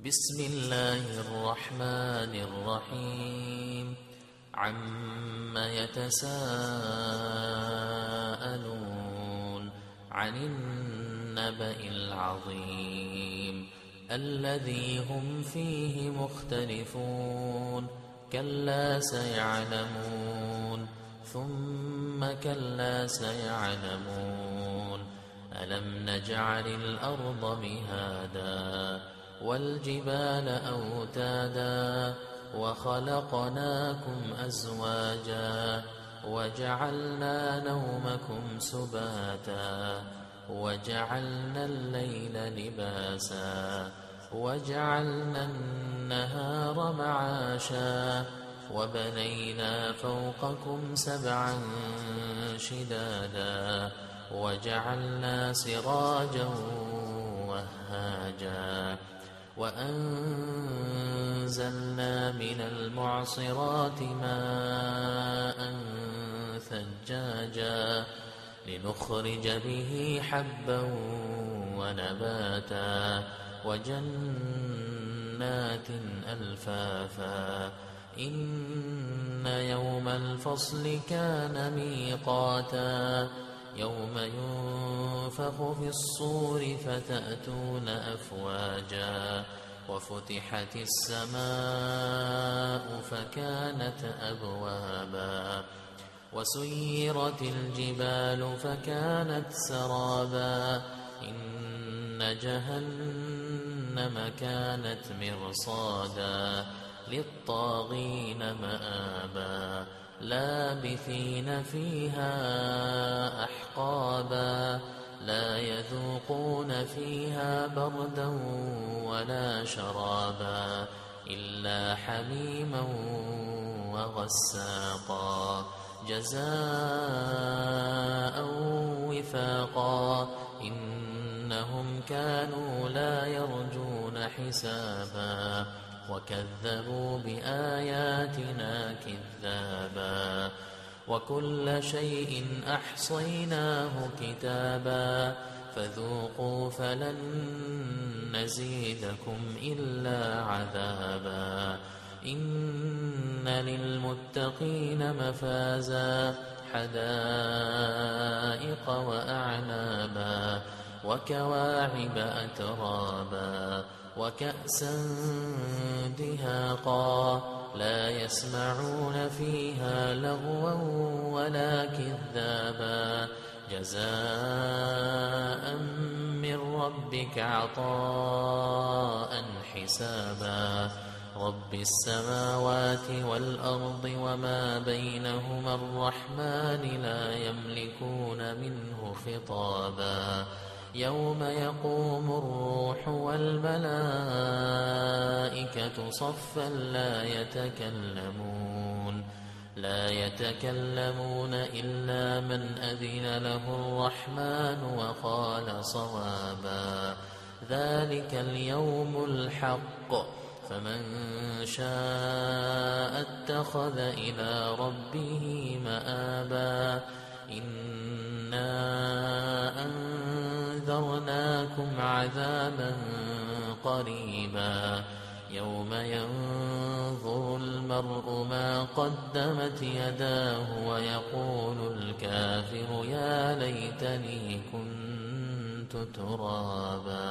بسم الله الرحمن الرحيم عم يتساءلون عن النبأ العظيم الذي هم فيه مختلفون كلا سيعلمون ثم كلا سيعلمون ألم نجعل الأرض مهادا والجبال أوتادا وخلقناكم أزواجا وجعلنا نومكم سباتا وجعلنا الليل لباسا وجعلنا النهار معاشا وبنينا فوقكم سبعا شدادا وجعلنا سراجا وهاجا وأنزلنا من المعصرات ماء ثجاجا لنخرج به حبا ونباتا وجنات ألفافا إن يوم الفصل كان ميقاتا يوم ينفخ في الصور فتأتون أفواجا وفتحت السماء فكانت أبوابا وسيرت الجبال فكانت سرابا إن جهنم كانت مرصادا للطاغين مآبا لابثين فيها أحقابا لا يذوقون فيها بردا ولا شرابا إلا حميما وغساقا جزاء وفاقا إنهم كانوا لا يرجون حسابا وكذبوا بآياتنا كذابا وكل شيء أحصيناه كتابا فذوقوا فلن نزيدكم إلا عذابا إن للمتقين مفازا حدائق وأعنابا وكواعب أترابا وكأسا دهاقا لا يسمعون فيها لغوا ولا كذابا جزاء من ربك عطاء حسابا رب السماوات والأرض وما بينهما الرحمن لا يملكون منه خطابا يوم يقوم الروح والملائكة صفا لا يتكلمون إلا من أذن له الرحمن وقال صوابا ذلك اليوم الحق فمن شاء اتخذ إلى ربه مآبا إنا أنذرناكم عذابا قريبا يوم ينظر المرء ما قدمت يداه ويقول الكافر يا ليتني كنت ترابا.